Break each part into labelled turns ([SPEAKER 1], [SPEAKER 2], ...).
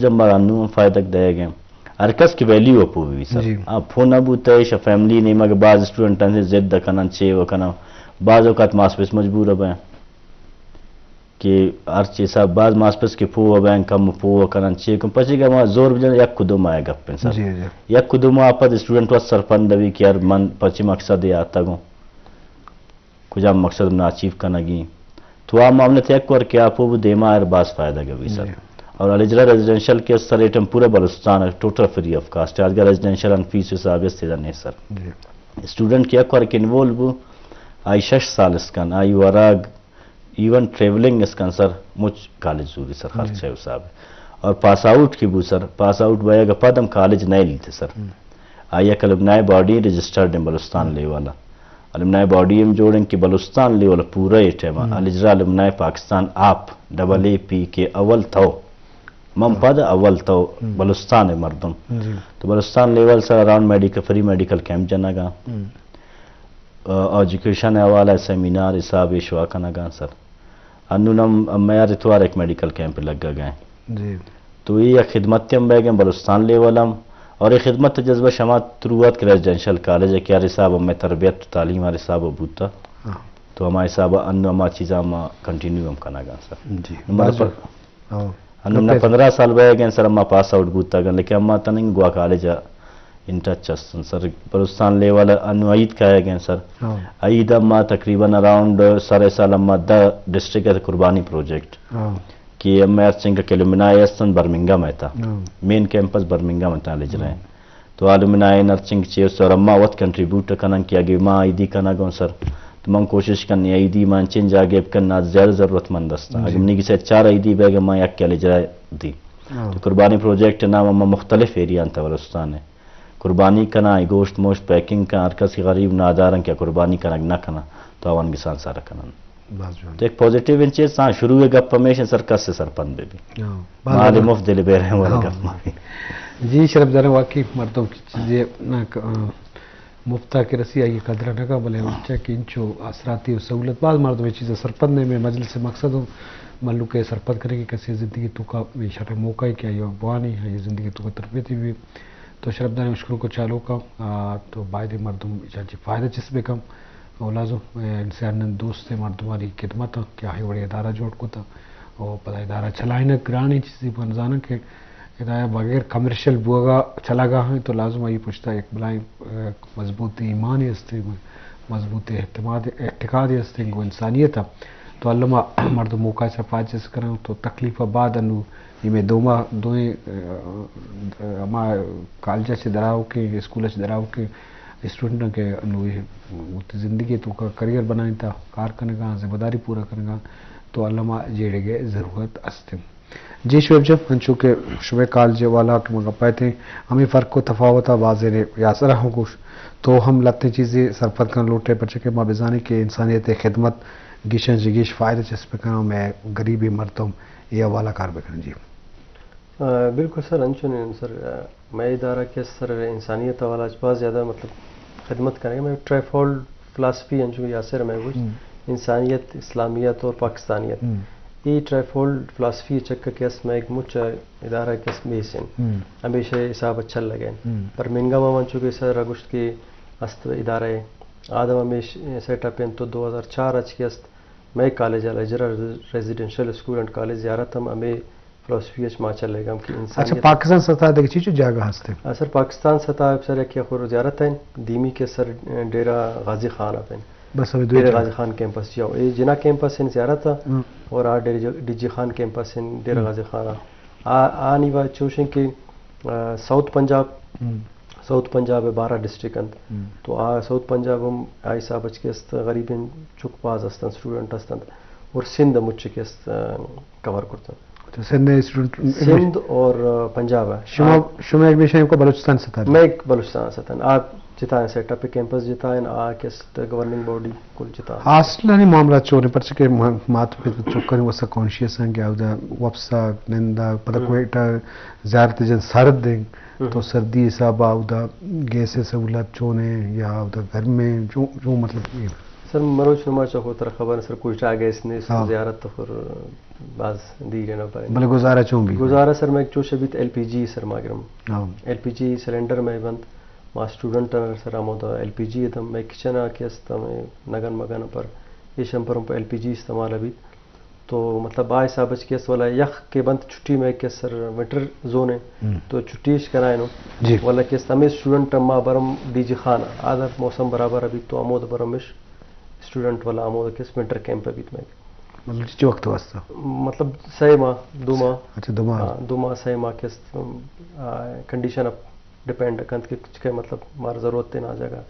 [SPEAKER 1] جب مرانو فائدہ دے گئے ہر کس کی ویلیو اپو بھی سر آپ فون ابو تیش فیملی نہیں مگر بعض اسٹوڈنٹان سے زد دکھنا چے وکھنا بعض اوقات ماسپس مجبور اب ہیں کہ ہر چیز صاحب بعض ماسپس کے پو اب ہیں کم پو وکھنا چے کم پچی گا وہاں زور بجن یک کدوم آئے گا پن سر یک کدوم آپ اسٹوڈنٹ وقت سرپند بھی کہ یار من پچی مقصد ہے آتا گوں کجا مقصد نہ اچیو کرنا گی تو آپ معاملے تھے ایک اور کیا آپ وہ دیما ہے بعض فائدہ گا بھی سر اور علیجرہ ریزیڈینشل کے سر ایٹم پورے Balochistan total free of cost آج کا ریزیڈینشل ان فیس حساب سے نہیں سر اسٹوڈنٹ کیا کر کے انوالو آئی 6 سال اس کن آئی وراگ ایون ٹریولنگ اس کن سر مجھ کالج ضروری سر خرچہ حساب اور پاس آؤٹ کی بو سر پاس آؤٹ بھائی اگر پدم کالج نہیں لیتے سر آئی ایک البنائے باڈی رجسٹرڈ ان بلوچستان لے والا البنائے باڈی ہم جوڑیں کہ بلوچستان لے والا پورا ایٹم علیجرہ البنائے پاکستان آپ AAP اول تھو مم پد اول تو بلوچستان ہے مردم تو Balochistan level sir around medical free medical camp جانا گا ایجوکیشن حوالہ سیمینار حساب شوا کرنا گا سر انو نم میار اتوار ایک میڈیکل کیمپ لگا گئے تو یہ خدمت ہم بہ گئے بلوچستان لیول ہم اور یہ خدمت جذبہ شماعت تروت کے ریزیڈینشل کالج ہے کیا حساب ہمیں تربیت تعلیم ہمارے حساب بوتا تو ہمارے حساب انو ہمارا چیزیں ہم کنٹینیو ہم کرنا گا سر ہم 15 سال بہ گئے سر اما پاس آؤٹ بوتا گا لیکن اما تنگ گوا کالج ان ٹچ ہستن سر بلوچستان لیول انو عید کا ہے گئے سر عید اما تقریباً اراؤنڈ سارے سال اما 10 ڈسٹرکٹ ہے قربانی پروجیکٹ کہ اما ارچنگ کا کلومنائی استن برمنگم ہے تھا مین کیمپس برمنگم ہے لے رہے ہیں تو علومنائی نرچنگ چیز اور اما وقت کنٹریبیوٹ کرنا کیا گیا ماں عیدی کرنا گا سر تو من کوشش کرنی عیدی مان چینج آگے کرنا زیادہ ضرورت مند است اگر منی کسی 4 عیدی بیگ ماں یک کیا لے جائے دی تو قربانی پروجیکٹ نام اما مختلف ایریا انتا بلوچستان ہے قربانی کرنا گوشت موشت پیکنگ کا ہر کسی غریب نادارن کیا قربانی کرنا نہ کرنا تو آوان کسان سارا کرنا تو ایک پوزیٹیو ان چیز ہاں شروع گپ ہمیشہ سر کس سے سرپند بھی مال مفت دل بے رہے والا گپ ماں
[SPEAKER 2] جی شرف دار واقعی مردوں کی چیزیں مفتا کے رسی آئی قدرہ نگا بلے اچھا کہ انچو اثراتی و سہولت بعض مردوں میں چیزیں سرپندنے میں مجلس مقصد ہوں ملو کے سرپند کرے گی کسی زندگی تو کا شرح موقع ہے کیا یہ بوانی ہے یہ زندگی تو کا تربیتی بھی تو شرف دار مشکل کو چالو کا تو باید مردم چاچی فائدہ چس بے کم اولازو انسان دوست مردماری خدمت کیا ہے بڑی ادارہ جوڑ کو تھا اور پتہ ادارہ چلائیں گرانی چیزی بنزانا کہ ہدایہ بغیر کمرشل بوگا چلا گا ہے تو لازم آئی پوچھتا ایک بلائیں مضبوط ایمانی ہستے مضبوط اعتقادی ہستے وہ انسانیت ہے تو علامہ مرد موقع سے فائد جیسے کریں تو تکلیف بعد انو یہ میں دوئیں اما کالجہ سے دراؤ کے اسکولہ سے دراؤ کے اسٹوڈنٹوں کے انو زندگی تو کا کریئر بنائیں تھا کار کرنے گا ذمہ داری پورا کرنے گا تو علامہ جیڑے گئے ضرورت ہستے جی شعیب جب چونکہ شبہ کالج والا کہ مگا پاتے ہیں ہمیں فرق و تفاوت واضح یاسرہ ہوں کچھ تو ہم لگتے چیزیں سرپت کر لوٹے پر چکے ماں بزانے کے انسانیت خدمت گیشن جگیش فائدہ چسپے کروں میں غریبی مرتم یہ والا کار بکریں جی
[SPEAKER 3] بالکل سر انچون سر میں ادارہ کے سر انسانیت والا بہت زیادہ مطلب خدمت کریں گے میں ٹرائی فلاسفی انچون یاسر میں وہ انسانیت اسلامیت اور پاکستانیت یہ ٹرائی فلاسفی چکر کے اس میں ایک مچ ادارہ کے اس میں سن ہمیشہ حساب اچھا لگے پر منگا ماں چونکہ سر اگست کی است ادارہ آدم ہمیشہ سیٹ اپ تو 2004 اچ کے است میں کالج الجرا residential school and college Ziarat ہم ہمیں فلاسفی اچ ماں چلے گا کہ
[SPEAKER 2] اچھا پاکستان سطح دیکھ چیچو جگہ ہستے
[SPEAKER 3] سر پاکستان سطح سر کیا خور زیارت ہیں دیمی کے سر ڈیرہ غازی خان اپن
[SPEAKER 2] بس
[SPEAKER 3] ڈیرہ غازی خان کیمپس جاؤ یہ جنا کیمپس ہیں زیارت اور ڈی جی خان کیمپس ہیں ڈیرہ غازی خان آنی بات چوشیں کہ ساؤتھ پنجاب 12 ڈسٹرکٹ تو ساؤتھ پنجاب ہم آئی صاحب اچ کے غریب چک باز استن اسٹوڈنٹ استن اور سندھ مچ کے کور کرتا سندھ اور پنجاب ہے
[SPEAKER 2] شما ایڈمیشن کو بلوچستان سطح
[SPEAKER 3] میں بلوچستان سطح آپ جتا ہے سیٹ اپ کیمپس جتا ہے آ کے گورننگ باڈی کل جتا
[SPEAKER 2] اصلا نہیں معاملات چورے پر چکے مات پہ چکر وسا کانشیس ہیں کہ اودا وپسا نندا پتہ کوئٹہ زیارت جن سرد دیں تو سردی حساب اودا گیس سہولت چونے یا اودا گھر میں جو مطلب
[SPEAKER 3] سر مروچ نما چاہو تر خبر سر کچھ آگے اس نے زیارت تو پھر بعض دی لینا پڑے
[SPEAKER 2] بلے گزارا چوں بھی
[SPEAKER 3] گزارا سر میں چوش ابھی ایل پی جی سر ماگرم ایل پی جی سلنڈر میں بند ما اسٹوڈنٹ سر آمود ایل پی جی دم میں کچن آ کے استا میں نگن مگن پر ایشم پر ایل پی جی استعمال ابھی تو مطلب آئے صابچ کیس والا یخ کے بند چھٹی میں کہ سر ونٹر زون ہے تو چھٹیش کرائے نو والا کیس تمہیں اسٹوڈنٹ ما برم ڈی جی خانہ آدھا موسم برابر ابھی تو آمود برمش اسٹوڈنٹ والا آمود کیس ونٹر کیمپ ابھی میں
[SPEAKER 2] مطلب چی وقت واسطہ
[SPEAKER 3] مطلب 6 ماہ 2 ماہ
[SPEAKER 2] اچھا 2 ماہ
[SPEAKER 3] 6 ماہ کیس کنڈیشن اپ ڈپینڈ کنت کے کچھ کے مطلب مار ضرورت نہ جگہ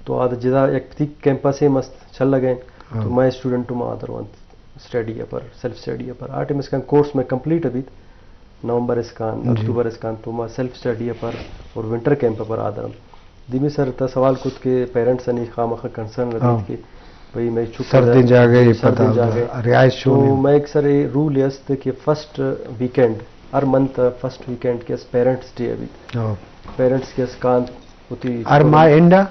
[SPEAKER 3] تو آدھا جدا ایک تھی کیمپس ہی مست چل لگے تو میں اسٹوڈنٹ ما آدھر ونت اسٹڈی پر سیلف اسٹڈی پر آٹم اس کا کورس میں کمپلیٹ ابھی نومبر اس کان اکتوبر اس کان تو میں سیلف اسٹڈی پر اور ونٹر کیمپ پر آدھر دیمی سر تا سوال کت کے پیرنٹس نے خواہ کنسرن رہی کہ بھئی میں
[SPEAKER 2] سردی جا گئی رعایت
[SPEAKER 3] تو میں ایک سر رول یست کہ فرسٹ ویکینڈ ہر منتھ فرسٹ ویکینڈ کے پیرنٹس ڈے ابھی پیرنٹس کے کان ہوتی
[SPEAKER 2] ارما انڈا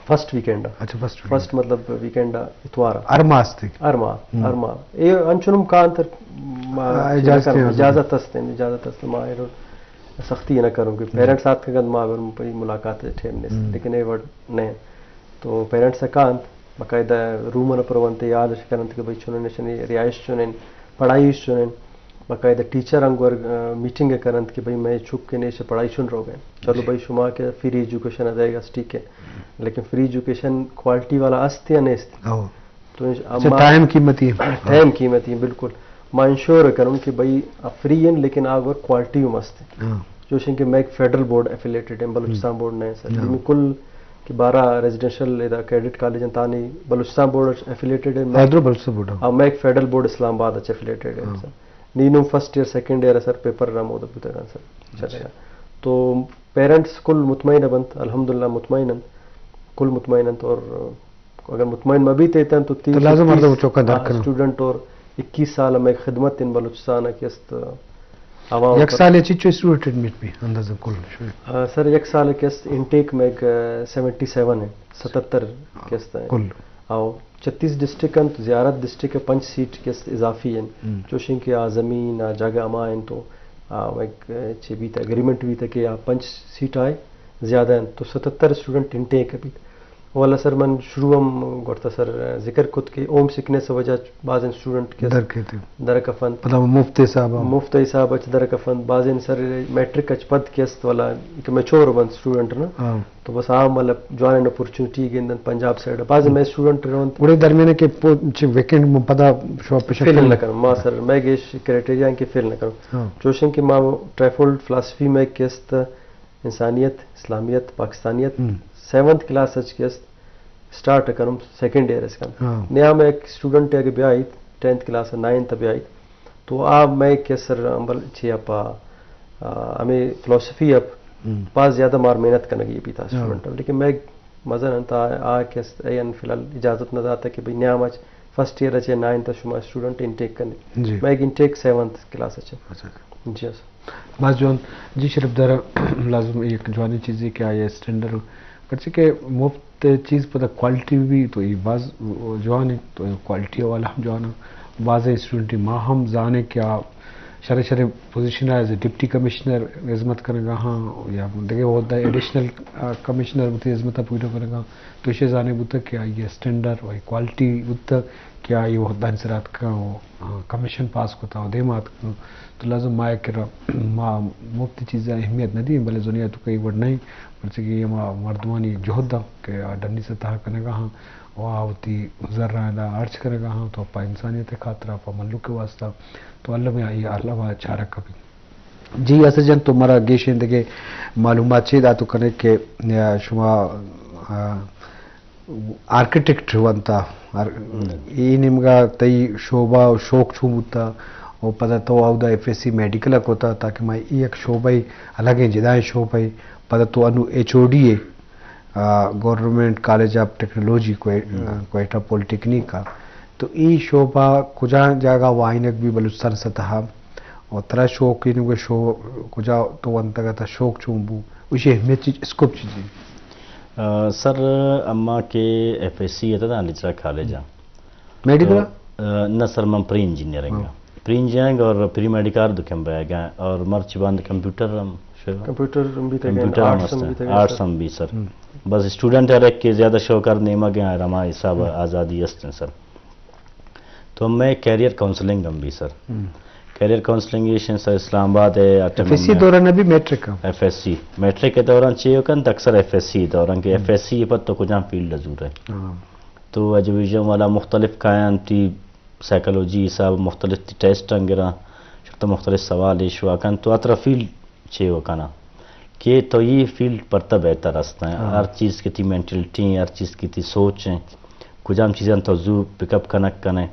[SPEAKER 3] فرسٹ ویکینڈ
[SPEAKER 2] اچھا
[SPEAKER 3] فرسٹ مطلب ویکینڈ اتوارا
[SPEAKER 2] ارما
[SPEAKER 3] اے انچنم کان تر اجازت است ما سختی نہ کروں کہ پیرنٹس ساتھ کے ما پئی ملاقات ٹھیمنے لیکن اے ورڈ نہیں تو پیرنٹس کان باقاعدہ رومن پر ونتے یاد کرنت کہ بھئی چنن نشنی رہائش چنن پڑھائی چنن باقاعدہ ٹیچر انگور میٹنگ کرنت کہ بھئی میں چھپ کے نیچے پڑھائی چن رہو گئے چلو بھئی شما کے فری ایجوکیشن ادائے گا ٹھیک ہے لیکن فری ایجوکیشن کوالٹی والا است یا نہیں تو
[SPEAKER 2] ٹائم قیمتی
[SPEAKER 3] بالکل میں انشور کروں کہ بھئی فری ہیں لیکن آگور کوالٹی مست ہے جو کہ میں ایک فیڈرل بورڈ ایفیلیٹڈ ہے بلوچستان بورڈ نہیں سر کل کہ 12 ریزیڈینشل کیڈٹ کالج تانی بلوچستان بورڈ ایفیلیٹڈ ہے میں ایک فیڈرل بورڈ اسلام آباد اچھا ایفیلیٹڈ ہے سر نینو first year second year sir paper رہا مودا بتا سر چلے گا تو پیرنٹس کل مطمئن بنت الحمدللہ مطمئن کل مطمئن اور اگر مطمئن میں بھی تیتے ہیں تو 30 اسٹوڈنٹ اور 21 سال میں خدمت ان بلوچستان کی است
[SPEAKER 2] ایک سال چیچو اسٹوڈنٹ ایڈمٹ بھی اندازہ کل
[SPEAKER 3] سر ایک سال کے است انٹیک میں 77 ہے 77 کے است
[SPEAKER 2] کل
[SPEAKER 3] آؤ 36 ڈسٹرکٹ زیارت ڈسٹرکٹ 5 سیٹ کے اضافی ہیں چوشن کے زمین جگہ اما ہیں تو بھی تھا اگریمنٹ بھی تھا کہ 5 سیٹ آئے زیادہ ہیں تو 77 اسٹوڈنٹ انٹیک ابھی والا سر من شروع ہم گورتا سر ذکر کت کے اوم سکنس وجہ بعض اسٹوڈنٹ کے درکفن
[SPEAKER 2] مفتی
[SPEAKER 3] صاحب اچ درکفن بعض سر میٹرک اچ پد کے است والا ایک میچور بند اسٹوڈنٹ نا تو بس عام مطلب جوائن اپورچونٹی گندن پنجاب سائڈ بعض میں اسٹوڈنٹ رہن
[SPEAKER 2] پورے درمیان کے ویکنڈ پتہ شاپ
[SPEAKER 3] فیل نہ کروں ما سر میں گیش کرائٹیریا کے فیل نہ کروں چوشن کہ ماں ٹرائفولڈ فلسفی میں کیست انسانیت اسلامیت پاکستانیت 7th کلاس اچ کے اسٹارٹ کروں سیکنڈ ایئر اس کا نیا میں ایک اسٹوڈنٹ ہے کہ بھی آئی 10th کلاس 9th بھی آئی تو آپ میں کہ سر امبل چھ اپا ہمیں فلسفی اب پاس زیادہ مار محنت کرنے کی بھی تھا اسٹوڈنٹ لیکن میں مزہ نہ تھا آ کے فی الحال اجازت نہ تھا کہ بھائی نیا مچ فرسٹ ایئر اچھے 9th شما اسٹوڈنٹ انٹیک کرنے میں ایک انٹیک 7th کلاس اچھے جی
[SPEAKER 2] بس جوان جی شریف دارا لازم ایک جوانی چیز ہے کہ آیا اسٹینڈر پرچہ کہ مفت چیز پتہ کوالٹی بھی تو یہ بعض جوان ہے تو کوالٹی والا ہم جوان بعض اسٹوڈنٹ ماں ہم جانے کیا شرح position as a deputy commissioner عظمت کرے گا ہاں یا دیکھے ہوتا ہے ایڈیشنل کمشنر بتا عظمت پورا کرے گا تو اسے جانے بتا کیا یہ اسٹینڈرڈ اور کوالٹی بتا کیا یہ ہوتا ہے انسرات کا کمیشن پاس ہوتا ہو دیمات کا تو لازم ماں کرا ماں مفتی چیزیں اہمیت نہ دی بھلے دنیا تو کئی وڈ نہیں پرچہ کہ یہ ماں مردمانی جوہد دا کہ ڈنی سے تحا کرنے گا ہاں وہاں ہوتی ذرہ عرض کرے گا ہاں تو اپا انسانیت خاطرہ اپا ملک کے واسطہ تو اللہ میں آئی اللہ وہاں چارہ کبھی جی ایسے جن تو مرا گیشن دے معلومات چاہیے دا تو کرنے کہ شما آرکیٹیکٹ ونتا یہ نمگا تئی شعبہ شوق چھومتا اور پتہ تو آؤ دا FSC میڈیکل ہوتا تاکہ میں ایک شعبہ الگ جدائیں شعبہ پتہ تو انو HOD ہے government college of technology Quetta polytechnic کا تو ای شعبہ کجا جگہ وائنک بھی بلوچستان سطح اور ترا شوق ان شو کجا تو ونتا گا تھا شوق چومبو اسے اہمیت چیز اسکوپ چیزیں
[SPEAKER 1] سر اما کے ایف ایس سی ہے لچرا کالج
[SPEAKER 2] میڈیکل
[SPEAKER 1] نہ سر میں پری انجینئرنگ اور پری میڈیکل دکھم بیگ اور مرچ بند کمپیوٹر آرٹس ہم بھی سر بس اسٹوڈنٹ ہے کہ زیادہ شو کرنے مگے رما حساب آزادی ہستے سر تو میں کیریئر کاؤنسلنگ ہم بھی سر کیریئر کاؤنسلنگ سر اسلام آباد ہے
[SPEAKER 2] ایف ایس سی دوران ابھی matric
[SPEAKER 1] F S C matric کے دوران چاہیے کن تو اکثر ایف ایس سی دوران کہ ایف ایس سی پر تو کچھ فیلڈ ضرور ہے تو ایجویژن والا مختلف کائن تی سائیکالوجی حساب مختلف ٹیسٹ انگرا تو مختلف سوال ایشو کن تو اترا فیلڈ چاہیے کنا کہ تو یہ فیلڈ پڑتا بہتر رستا ہے ہر چیز کی تھی مینٹلٹی ہر چیز کی تھی سوچیں کچھ ہم چیزیں توجہ پک اپ کنک کنے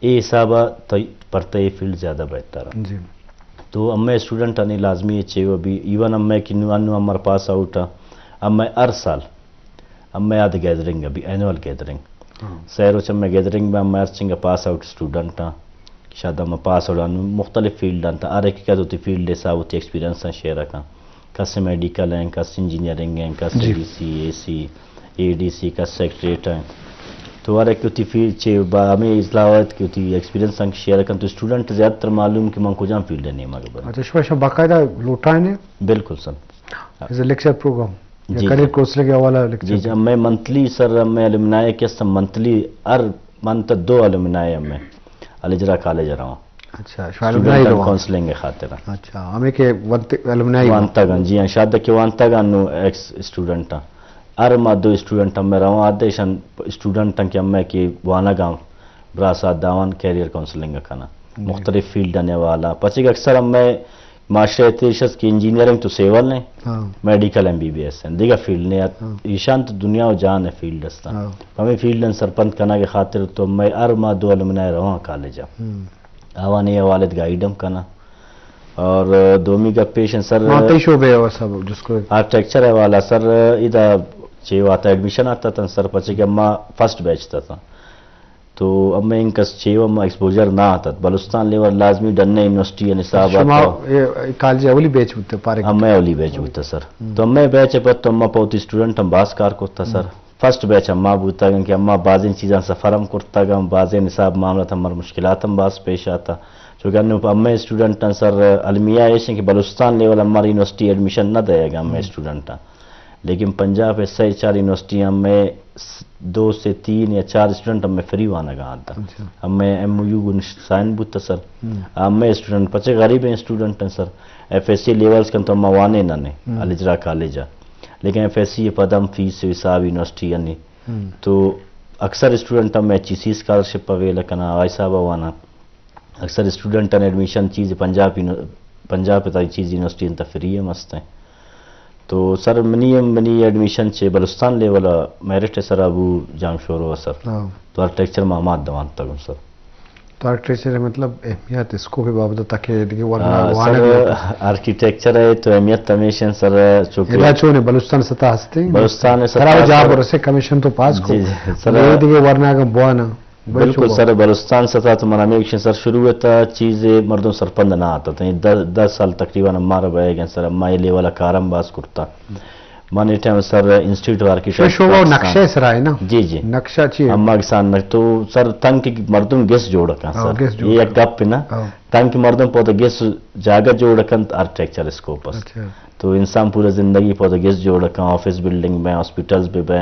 [SPEAKER 1] یہ حساب تو پڑھتا یہ فیلڈ زیادہ بہتر ہے تو اب میں اسٹوڈنٹ نہیں لازمی چاہیے ابھی ایون اب میں کنو ہمارے پاس آؤٹ اب میں ہر سال اب میں آدھ گیدرنگ ابھی اینول گیدرنگ سیرو چم میں گیدرنگ میں ہر چنگا پاس آؤٹ اسٹوڈنٹ ہاں شاید میں پاس آؤٹ مختلف فیلڈ تھا ہر ایک کیا ہوتی فیلڈ حساب ہوتی ایکسپیرینس شیئر رکھا کس میڈیکل ہیں کس انجینئرنگ ہیں کس ڈی سی اے سی اے ڈی سی کس سیکٹریٹ ہیں تو ہر ایک ہوتی فیلڈ چاہیے ہمیں اصلاحات کی ہوتی ایکسپیرینس شیئر کریں تو اسٹوڈنٹ زیادہ تر معلوم کہ من کجا فیلڈ ہے نہیں مگر
[SPEAKER 2] اچھا باقاعدہ لوٹائیں
[SPEAKER 1] بالکل سر
[SPEAKER 2] لیکچر پروگرام کریئر کونسلنگ کے حوالہ
[SPEAKER 1] جی میں منتھلی سر میں الومنائے کے منتھلی ہر منتھ 2 الومنائے میں الجرا کالج رہا ہوں
[SPEAKER 2] اچھا
[SPEAKER 1] کاؤنسلنگ کے خاطر
[SPEAKER 2] اچھا ہمیں کہ
[SPEAKER 1] وانتا گن جی ہاں شاید کہ وانتا گن ایکس اسٹوڈنٹ ہر ماہ 2 اسٹوڈنٹ میں رہا آدھے شن اسٹوڈنٹ کہ میں کہ وانا گاؤں براسات داوان کیریئر کاؤنسلنگ کنا مختلف فیلڈ آنے والا پچھے اکثر ہم میں معاشرتی شخص کی انجینئرنگ تو سیول نے medical M B B S ہیں دیگر فیلڈ نے ایشان تو دنیا و جان ہے فیلڈ ہستا ہمیں فیلڈ سرپنچ کرنا کے خاطر تو میں ہر ماہ 2 الومنائے رہا کالج آوانی والد گائیڈم کنا اور دومی کا پیشن سر آرکیٹیکچر ہے والا سر ادھر چاہیے آتا ایڈمیشن آتا تھا سر پچھے کہ اما فرسٹ بیچ تھا تو اب میں ان کا چاہیے ایکسپوجر نہ آتا بلوچستان لیول لازمی ڈننے یونیورسٹی نصاب
[SPEAKER 2] کالج اولی بیچ ہوتے پارے
[SPEAKER 1] اب میں اولی بیچ ہوتا سر تو میں بیچ پر تو اما پوتی اسٹوڈنٹ ہم باس کار کرتا سر فرسٹ بیچ اما بوتا گا کہ اما بعض چیزاں سفر ہم کرتا گا بعض نصاب معاملہ ہمارا مشکلات ہم باس پیش آتا چونکہ اب میں اسٹوڈنٹ سر المیہ ایسے کہ بلوچستان لیول ہماری یونیورسٹی ایڈمیشن نہ دے گا میں اسٹوڈنٹ لیکن پنجاب ایسا 4 یونیورسٹی ہم میں 2 سے 3 یا 4 اسٹوڈنٹ ہم میں فری وانا گا آتا ہم میں ایم یو سائن بوتا سر ہم میں اسٹوڈنٹ پچھے غریب ہیں اسٹوڈنٹ ہیں sir F S C levels کن تو ہم وانے نہ نے الجرا کالج لیکن ایف ایس سی پدم فیس حساب یونیورسٹی یعنی تو اکثر اسٹوڈنٹ ہم ایچ ای سی اسکالرشپ وغیرہ کنا آئی صاحب وانا اکثر اسٹوڈنٹ ایڈمیشن چیز پنجاب پہ چیز یونیورسٹی انتا فری ہے مست ہیں تو سر منی ایڈمیشن چے بلوچستان لیول میرٹ ہے سر ابو جام شور ہوا سر تو آرکیٹیکچر محمد دوان تک سر
[SPEAKER 2] تو آرکیٹیکچر مطلب اہمیت اس کو بھی بابد تاکہ
[SPEAKER 1] آرکیٹیکچر ہے تو اہمیت ہمیشہ سر
[SPEAKER 2] چونکہ بلوچستان سطح ہستے
[SPEAKER 1] بلوچستان
[SPEAKER 2] جاب اور کمیشن تو پاس کو ورنہ بوانا
[SPEAKER 1] بالکل سر بلوچستان سطح تو من ہمیں سر شروع ہوتا چیزیں مردوں سرپند نہ آتا تھا 10 سال تقریباً ہمارا بھائی گئے سر اما یہ لیول کارم باز کرتا من time sir institute of architecture
[SPEAKER 2] نقشہ سر ہے نا
[SPEAKER 1] جی جی
[SPEAKER 2] نقشہ چاہیے
[SPEAKER 1] اما کسان تو سر تنگ کی مردوں گیس جوڑ رکھا سر یہ ایک گپ نا تنگ کی مردوں پودا گیس جاگہ جوڑ رکھا آرکیٹیکچر اسکوپ تو انسان پورے زندگی پودا گیس جوڑ رکھا آفس بلڈنگ میں ہاسپٹلز بھی بے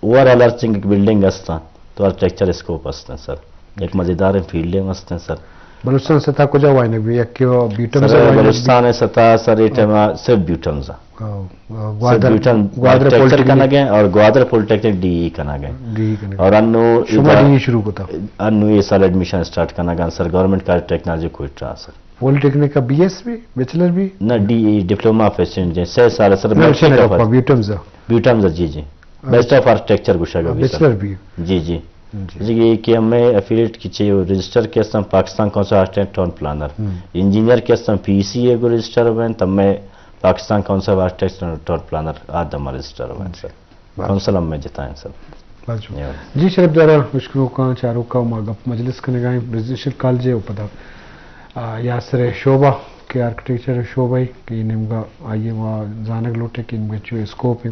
[SPEAKER 1] اوور آل ارچنگ بلڈنگ ہستا تو آرکیٹیکچر اسکوپ ہستے ہیں سر ایک مزیدار فیلڈ ہے ہستے ہیں سر
[SPEAKER 2] بلوچستان سطح کو جا وائن بھی ایک بیٹن
[SPEAKER 1] بلوچستان سطح سر صرف بیوٹن آرکیٹیکچر کرنا گئے اور گوادر پولیٹیکنک ڈی ای کرنا گئے اور انو
[SPEAKER 2] شروع ہوتا
[SPEAKER 1] انو یہ سال ایڈمیشن سٹارٹ کرنا گیا سر گورنمنٹ کا ٹیکنالوجی کوئٹہ سر
[SPEAKER 2] پولیٹیکنک کا بی ایس بھی بیچلر بھی
[SPEAKER 1] نہ D E diploma of engineering 6 سال سر بیوٹن جی جی بیسٹ آف آرکیٹیکچر گوشا گا جی جی جی کہ ہمیں ایفیلیٹ کی چاہیے رجسٹر کے استعمال Pakistan council architect town planner engineer کے استعمال پی سی اے کو رجسٹر ہوئے تب میں Pakistan council architect town planner آدم رجسٹر ہوئے سر کونسل ہم میں جتائیں سر
[SPEAKER 2] جی شرف دارا مشکلوں کا چاروں کا مجلس کرنے گئے ریزیڈنشل کالج ہے پتا یاسر شعبہ کے آرکیٹیکچر شعبہ کہ نمگا آئیے وہاں زانگ لوٹے کہ ان میں جو اسکوپ ہے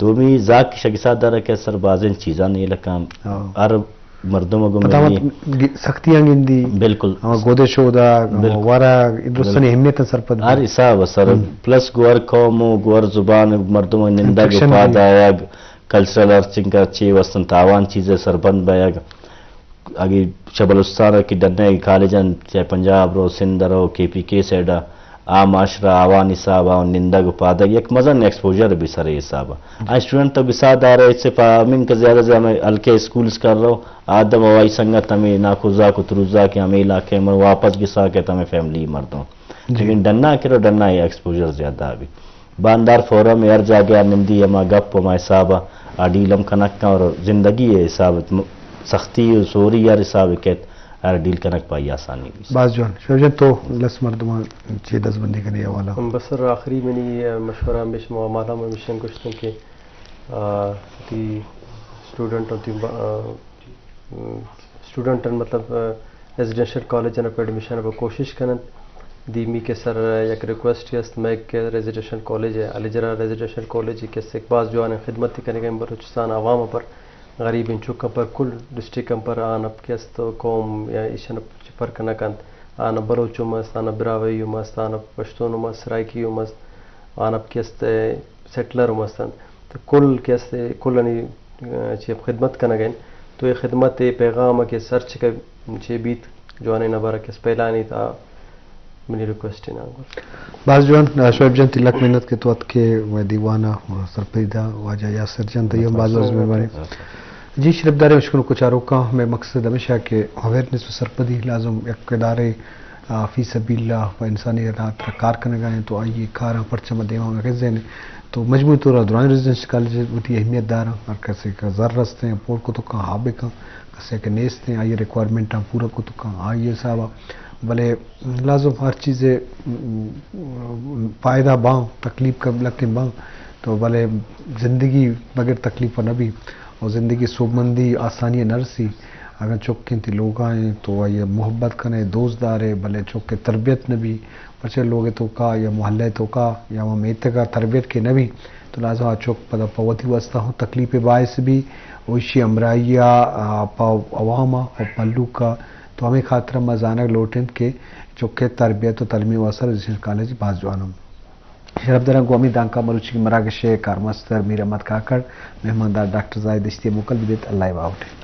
[SPEAKER 1] دومی زاک شگسات دارا کہ سر بازن چیزاں نہیں لکام ہر مردم کو
[SPEAKER 2] سختیاں گندی
[SPEAKER 1] بالکل
[SPEAKER 2] گودے شودا وارا درستن اہمیت سرپد
[SPEAKER 1] ہر حساب سر پلس گور قوم گور زبان مردم نندا گفاد آیا کلچرل ارچنگ کا چی وستن تاوان چیزیں سربند بیگ اگی شبلستان کی ڈنے کالجن چاہے پنجاب رو سندھ رو KPK سیڈا آ معاشرہ آوان حساب آن نندا گفاد ایک مزن ایکسپوجر بھی سر حساب آئی اسٹوڈنٹ تو بساد آ رہے اس سے پامن کا زیادہ سے ہمیں ہلکے اسکولس کر رہا ہوں آدم ہوائی سنگت ہمیں ناخوزا کو تروزا کے ہمیں علاقے میں واپس گسا کے ہمیں فیملی مردوں لیکن ڈنا کرو ڈنا یہ ایکسپوجر زیادہ ابھی باندار فورم ہر جاگے نندی ہما گپ ہما حساب ڈیلم کنک اور زندگی ہے حساب سختی سوری یار حساب کہت ہر ڈیل کنک پائی آسانی بھی
[SPEAKER 2] باز جوان شوجن تو لس مردمان 6-10 بندی کرنے والا
[SPEAKER 3] بسر آخری میں نہیں مشورہ ہمیشہ معاملہ میں مشن کچھ تھا کہ اسٹوڈنٹ اسٹوڈنٹ مطلب ریزیڈینشل کالج پر ایڈمیشن پر کوشش کرن دیمی کے سر یک ریکویسٹ ہے میں کہ ریزیڈینشل کالج ہے علی جرا ریزیڈینشل کالج کے استقبال جو آنے خدمت کرنے کے بلوچستان عوام پر غریب انچوکم پر کل ڈسٹرکم پر آن اب کیست قوم یا ایشن پر کنکند آن بلوچو مست آن براوی مست آن پشتون مست سرائکی مست آن اب کیست سیٹلر مستند تو کل کیست کل چیپ خدمت کرنا گئن تو یہ خدمت پیغام کے سرچ کے چی بیت جو آنے نبارہ کیس پہلا نہیں تھا منی ریکویسٹ نا
[SPEAKER 2] باز جوان شعیب جان تلک محنت کے توت کے و دیوانہ سرپریدہ واجہ یاسر جان طیب باز مہربانی جی شرف دارے مشکل کچھ آروکا میں مقصد ہمیشہ کہ اویرنس و سرپدی لازم ایک ادارے فی سبیل اللہ و انسانی رات کار کرنے گئے تو آئیے کار پرچم دیواں گا کس دینے تو مجموعی طور دوران ریزیڈنشل کالج ہوتی اہمیت دار اور کیسے کا زر رستے ہیں پور کو تو کہاں ہابے کا کیسے کہ نیست ہیں آئیے ریکوائرمنٹ ہیں پورا کو تو کہاں آئیے صاحبہ بھلے لازم ہر چیزیں فائدہ باں تکلیف کا لکھیں باں تو بھلے زندگی بغیر تکلیف نہ بھی اور زندگی سومندی آسانی نرسی اگر چوکیں تھی لوگ آئیں تو یہ محبت کریں دوست دارے بھلے چوکے تربیت نہ بھی بچے لوگ تو کا یا محلے تو کا یا وہ میت کا تربیت کے نہ بھی تو لازم چوک پدا پوتی واسطہ ہوں تکلیف باعث بھی ویشی امرائیہ پاؤ عوامہ اور پلو کا تو ہمیں خاطرہ مزانہ لوٹیں کہ چوکے تربیت و تعلیمی واسطہ ریزیڈینشل کالج باز جوانم شرف دران گوامی دانکا مروچی کی مراکش کارمستر میر احمد کاکڑ مہماندار ڈاکٹر زاہد اشتی مکل بدیت اللہ باوٹے